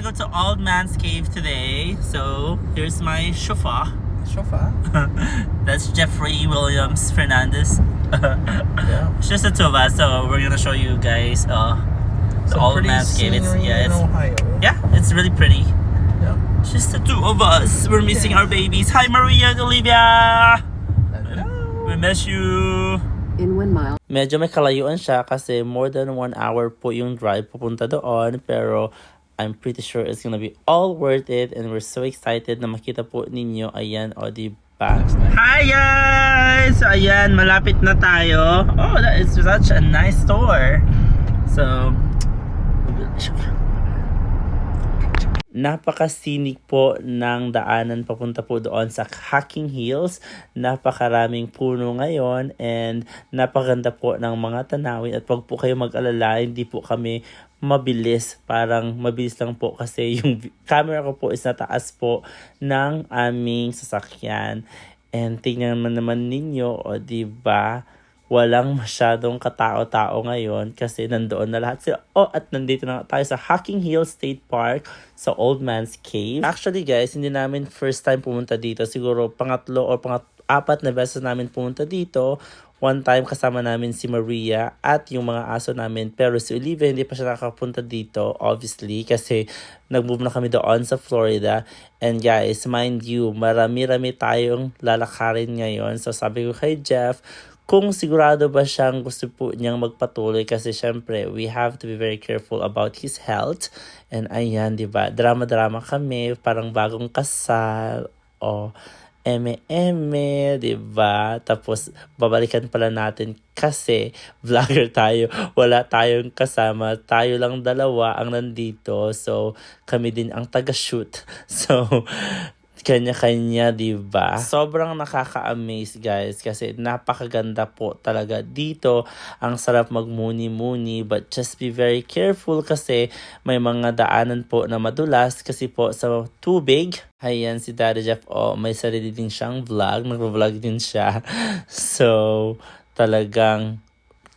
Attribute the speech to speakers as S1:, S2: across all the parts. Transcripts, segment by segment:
S1: go to Old Man's Cave today. So here's my chauffeur.
S2: Chauffeur?
S1: That's Jeffrey Williams Fernandez.
S2: Yeah.
S1: It's just the two of us, so we're gonna show you guys the Old Man's Cave. It's
S2: in Ohio.
S1: it's really pretty.
S2: Yeah.
S1: It's just the two of us. We're missing our babies. Hi Maria and Olivia.
S2: Hello.
S1: We miss you.
S3: In 1 mile.
S1: Medyo may kalayuan siya kasi more than 1 hour po yung drive papunta doon, pero I'm pretty sure it's gonna be all worth it and we're so excited na makita po ninyo. Ayan, o diba? Hi guys! So ayan, malapit na tayo. Oh, that is such a nice store. So, napaka-scenic po ng daanan papunta po doon sa Hacking Hills. Napakaraming puno ngayon and napaganda po ng mga tanawin. At wag po kayo mag-alala, hindi po kami mabilis. Parang mabilis lang po kasi yung camera ko po is nataas po ng aming sasakyan. And tingnan naman ninyo, o diba? Walang masyadong katao-tao ngayon kasi nandoon na lahat sila. Oh, at nandito na tayo sa Hacking Hills State Park sa Old Man's Cave. Actually guys, hindi namin first time pumunta dito. Siguro pangatlo o apat na beses namin pumunta dito. One time kasama namin si Maria at yung mga aso namin. Pero si Olivia hindi pa siya nakapunta dito, obviously, kasi nag-move na kami doon sa Florida. And guys, mind you, marami-rami tayong lalakarin ngayon. So sabi ko kay Jeff, kung sigurado ba siyang gusto po niyang magpatuloy kasi syempre we have to be very careful about his health. And ayan, diba? Drama-drama kami, parang bagong kasal. O, eme-eme, diba? Tapos, babalikan pala natin kasi vlogger tayo. Wala tayong kasama. Tayo lang dalawa ang nandito. So, kami din ang taga-shoot. So, kanya-kanya, diba? Sobrang nakaka-amaze guys kasi napakaganda po talaga dito. Ang sarap magmuni-muni but just be very careful kasi may mga daanan po na madulas kasi po sa tubig. Ayan si Daddy Jeff, may sarili din siyang vlog. Nag-vlog din siya. So, talagang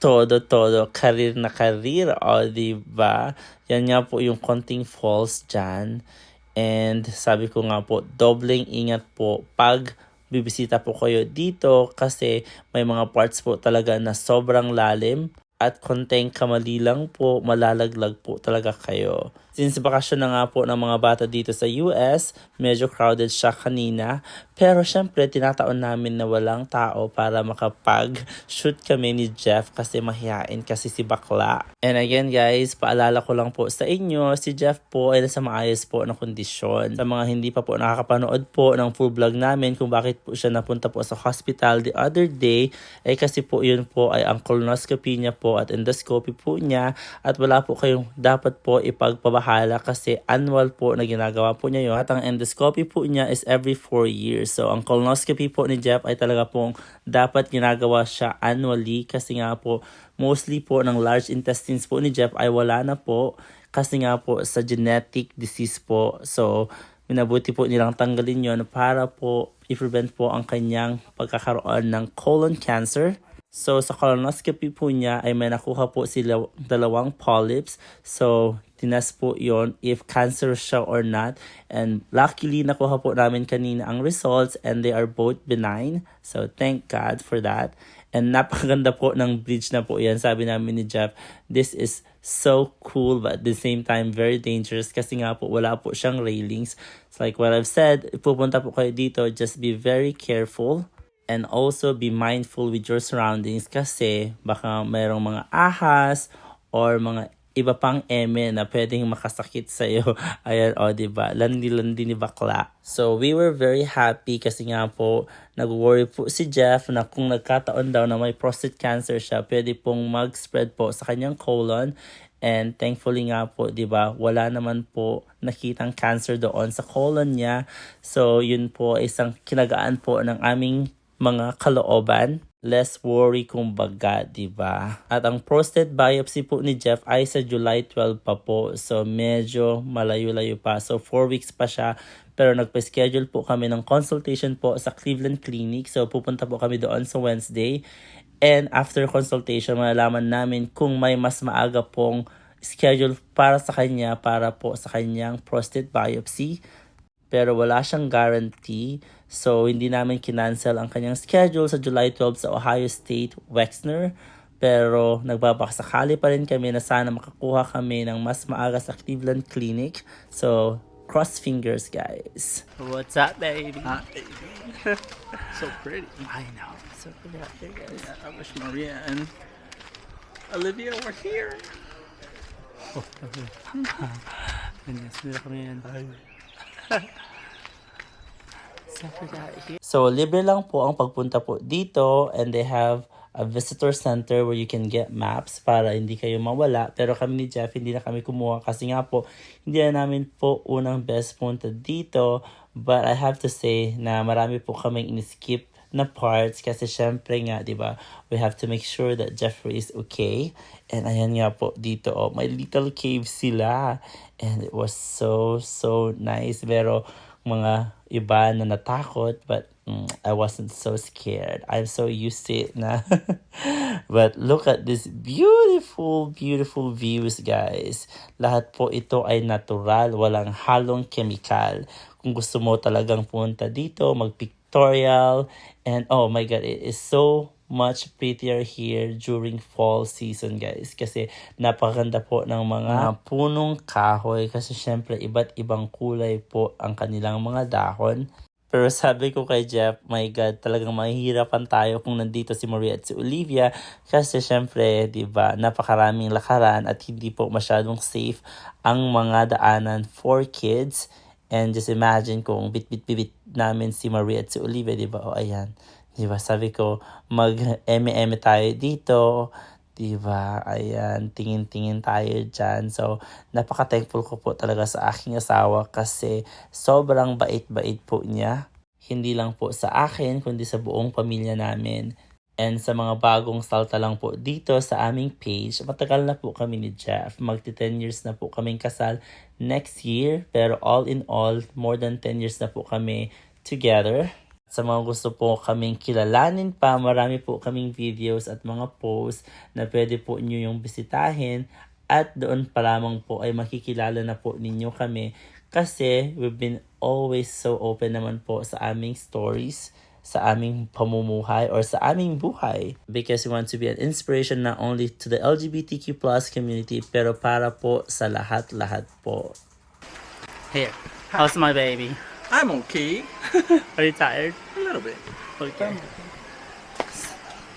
S1: todo, karir na karir, diba? Yan nga po yung konting falls dyan. And sabi ko nga po, dobleng ingat po pag bibisita po kayo dito kasi may mga parts po talaga na sobrang lalim at konting kamali lang po, malalaglag po talaga kayo. Since bakasyon na nga po ng mga bata dito sa US, medyo crowded siya kanina. Pero syempre, tinataon namin na walang tao para makapag-shoot kami ni Jeff kasi mahihain kasi si bakla. And again guys, paalala ko lang po sa inyo, si Jeff po ay nasa maayos po na kondisyon. Sa mga hindi pa po nakakapanood po ng full vlog namin kung bakit po siya napunta po sa hospital the other day, ay kasi po yun po ay ang colonoscopy niya po at endoscopy po niya at wala po kayong dapat po ipagpabahala kasi annual po na ginagawa po niya yun at ang endoscopy po niya is every 4 years. So ang colonoscopy po ni Jeff ay talaga pong dapat ginagawa siya annually kasi nga po mostly po ng large intestines po ni Jeff ay wala na po kasi nga po sa genetic disease po. So minabuti po nilang tanggalin yon para po i-prevent po ang kanyang pagkakaroon ng colon cancer. So, sa colonoscopy po niya ay may nakuha po sila 2 polyps. So, tinas po yon if cancer siya or not. And luckily, nakuha po namin kanina ang results and they are both benign. So, thank God for that. And napakaganda po ng bridge na po yan. Sabi namin ni Jeff, this is so cool but at the same time very dangerous kasi nga po wala po siyang railings. So, like what I've said, if pupunta po kayo dito, just be very careful. And also be mindful with your surroundings kasi baka mayroong mga ahas or mga iba pang eme na pwedeng makasakit sa'yo. Ayan, diba? Landi-landi ni bakla. So, we were very happy kasi nga po, nag-worry po si Jeff na kung nagkataon daw na may prostate cancer siya, pwede pong mag-spread po sa kanyang colon. And thankfully nga po, diba, wala naman po nakitang cancer doon sa colon niya. So, yun po isang kinagaan po ng aming mga kalooban. Less worry kumbaga, diba? At ang prostate biopsy po ni Jeff ay sa July 12 pa po. So, medyo malayo-layo pa. So, 4 weeks pa siya. Pero nagpa-schedule po kami ng consultation po sa Cleveland Clinic. So, pupunta po kami doon sa Wednesday. And after consultation, malalaman namin kung may mas maaga pong schedule para sa kanya para po sa kanyang prostate biopsy. Pero wala siyang guarantee. So, hindi namin kinancel ang kanyang schedule sa July 12 sa Ohio State Wexner. Pero nagbabakasakali pa rin kami na sana makakuha kami ng mas maaga sa Cleveland Clinic. So, cross fingers, guys. What's up, baby?
S2: Hot baby. So pretty.
S1: I know. So pretty out there, guys.
S2: Yeah, I wish Maria and Olivia were here.
S1: So, libre lang po ang pagpunta po dito, and they have a visitor center where you can get maps para hindi kayo mawala. Pero kami ni Jeff, hindi na kami kumuha kasi nga po, hindi na namin po unang best punta dito. But I have to say na marami po kaming in-skip na parts kasi syempre nga, di ba, we have to make sure that Jeffrey is okay. And ayan nga po dito, oh, may little cave sila. And it was so nice. Pero mga iba na natakot, but I wasn't so scared. I'm so used to it na. But look at this beautiful views, guys. Lahat po ito ay natural, walang halong chemical. Kung gusto mo talagang punta dito, mag-pictorial, and oh my god, it is so much prettier here during fall season, guys. Kasi napakaganda po ng mga punong kahoy kasi syempre iba't ibang kulay po ang kanilang mga dahon. Pero sabi ko kay Jeff, my God, talagang mahihirapan tayo kung nandito si Maria at si Olivia kasi syempre, di ba, napakaraming lakaran at hindi po masyadong safe ang mga daanan for kids. And just imagine kung bit namin si Maria at si Olivia, di ba? O ayan, di ba? Sabi ko, mag-eme tayo dito. Diba? Ayan, tingin-tingin tayo dyan. So, napaka-thankful ko po talaga sa aking asawa kasi sobrang bait-bait po niya. Hindi lang po sa akin, kundi sa buong pamilya namin. And sa mga bagong salta lang po dito sa aming page, matagal na po kami ni Jeff. Magti 10 years na po kaming kasal next year. Pero all in all, more than 10 years na po kami together. Sa mga gusto po kaming kilalanin pa, marami po kaming videos at mga posts na pwede po nyo yung bisitahin. At doon pa lamang po ay makikilala na po ninyo kami. Kasi we've been always so open naman po sa aming stories, sa aming pamumuhay, or sa aming buhay. Because we want to be an inspiration not only to the LGBTQ+ community, pero para po sa lahat-lahat po. Here, how's my baby?
S2: I'm okay.
S1: Are you tired?
S2: A little bit.
S1: Okay.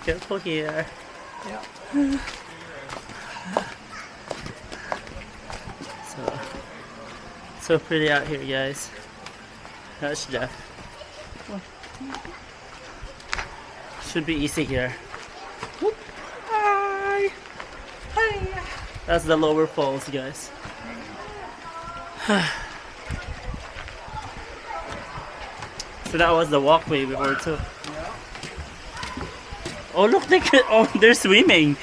S1: Careful here.
S2: Yeah.
S1: So pretty out here, guys. That's Jeff. Should be easy here.
S2: Hi. Hi.
S1: That's the lower falls, guys. So that was the walkway we were to. Oh, look, they're swimming.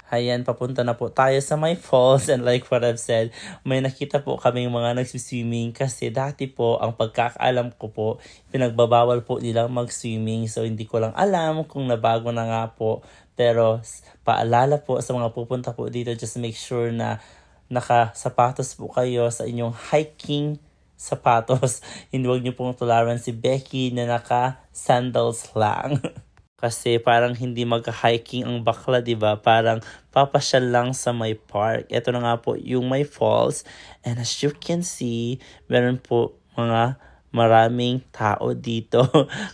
S1: Ayan, papunta na po tayo sa my falls, and like what I've said, may nakita po kaming mga nagsiswimming kasi dati po, ang pagkakaalam ko po, pinagbabawal po nilang mag-swimming, so hindi ko lang alam kung nabago na nga po. Pero paalala po sa mga pupunta po dito, just make sure na nakasapatos po kayo sa inyong hiking sapatos. Hindi, wag niyo pong tularan si Becky na naka-sandals lang. Kasi parang hindi magka-hiking ang bakla, diba? Parang papasyal lang sa may park. Ito na nga po yung may falls. And as you can see, meron po mga maraming tao dito.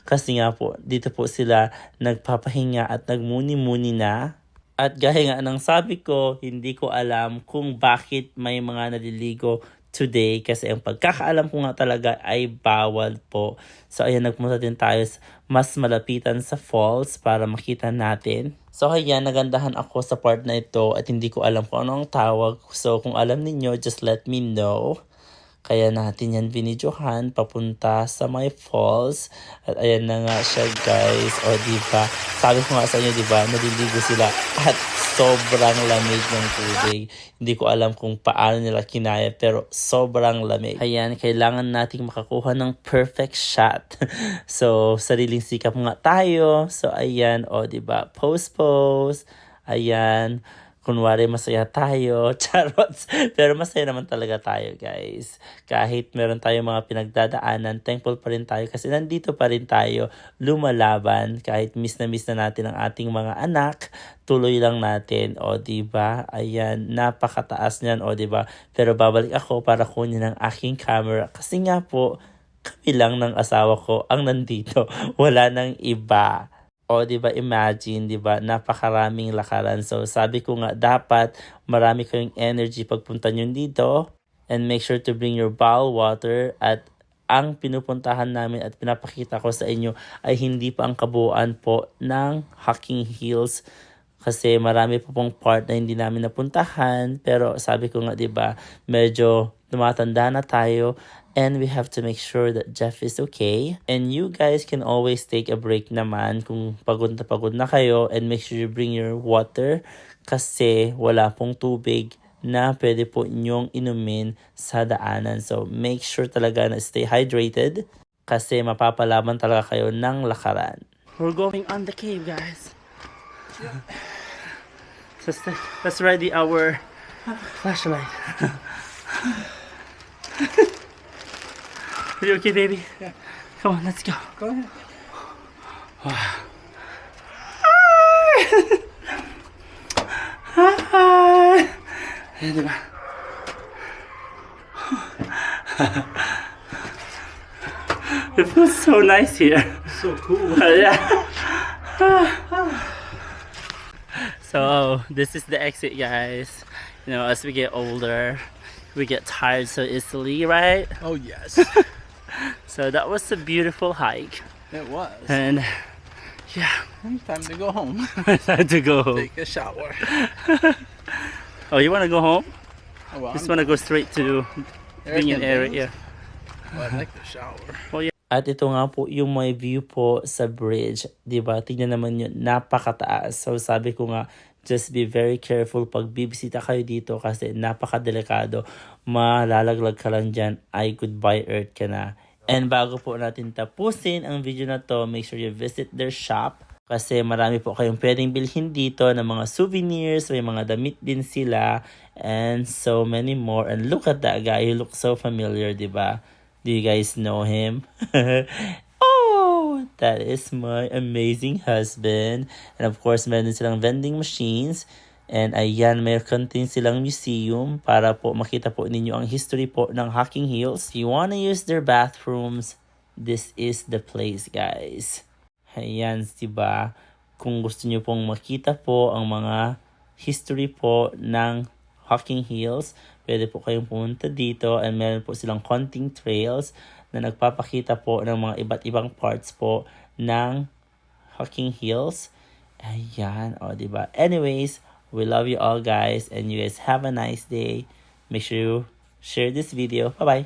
S1: Kasi nga po, dito po sila nagpapahinga at nagmuni-muni na. At gaya nga ng sabi ko, hindi ko alam kung bakit may mga naliligo today kasi ang pagkakaalam ko nga talaga ay bawal po. So ayan, nagpunta din tayo mas malapitan sa falls para makita natin. So ayan, nagandahan ako sa part na ito at hindi ko alam kung ano ang tawag. So kung alam ninyo, just let me know. Kaya natin yan binidyohan papunta sa my falls. At ayan na nga siya, guys. O diba, sabi ko nga sa inyo, diba, naliligo sila at sobrang lamig ng tubig. Hindi ko alam kung paano nila kinaya, pero sobrang lamig. Ayan, kailangan nating makakuha ng perfect shot. So, sariling sikap nga tayo. So, ayan, o diba, pose. Ayan. kunwari masaya tayo, charots. Pero masaya naman talaga tayo, guys. Kahit meron tayong mga pinagdadaanan, thankful pa rin tayo kasi nandito pa rin tayo lumalaban. Kahit miss na natin ang ating mga anak, tuloy lang natin. O, diba? Ayan, napakataas niyan, o, diba? Pero babalik ako para kunin ang aking camera kasi nga po, kami lang ng asawa ko ang nandito. Wala nang iba. O, di ba, imagine, di ba, napakaraming lakaran. So, sabi ko nga, dapat marami kayong energy pagpunta nyo dito. And make sure to bring your bottle water. At ang pinupuntahan namin at pinapakita ko sa inyo ay hindi pa ang kabuuan po ng Hocking Hills. Kasi marami pa pong part na hindi namin napuntahan. Pero sabi ko nga, di ba, medyo tumatanda na tayo. And we have to make sure that Jeff is okay. And you guys can always take a break naman kung pagod na kayo. And make sure you bring your water kasi wala pong tubig na pwede po inyong inumin sa daanan. So make sure talaga na stay hydrated kasi mapapalaban talaga kayo ng lakaran. We're going on the cave, guys. So let's ready our flashlight. Are you okay, baby?
S2: Yeah.
S1: Come on, let's go.
S2: Go ahead.
S1: Hi! Ayan, diba? It feels so nice here.
S2: So cool.
S1: Yeah. So, this is the exit, guys. You know, as we get older, we get tired so easily, right?
S2: Oh yes,
S1: So that was a beautiful hike.
S2: it was.
S1: And yeah,
S2: Time to go home.
S1: I had to go home.
S2: Take a shower.
S1: Oh, you want to go home?
S2: Oh, well,
S1: Just want to go straight to Binyan area.
S2: Well, I'd like to shower.
S1: At ito nga po yung may view po sa bridge. Diba? Tingnan naman yun. Napakataas. So sabi ko nga, just be very careful pag bibisita kayo dito kasi napakadelikado. Malalaglag ka lang dyan. Ay, goodbye earth ka na. And bago po natin tapusin ang video na to, make sure you visit their shop. Kasi marami po kayong pwedeng bilhin dito ng mga souvenirs, may mga damit din sila, and so many more. And look at that guy, he looks so familiar, diba? Do you guys know him? Oh, that is my amazing husband. And of course, meron silang vending machines. And ayan, meron din silang museum para po makita po ninyo ang history po ng Hocking Hills. If you wanna use their bathrooms, this is the place, guys. Ayan, diba? Kung gusto nyo pong makita po ang mga history po ng Hocking Hills, pwede po kayong pumunta dito and meron po silang konting trails na nagpapakita po ng mga iba't ibang parts po ng Hocking Hills. Ayan, o diba? Anyways, we love you all guys and you guys have a nice day. Make sure you share this video. Bye-bye!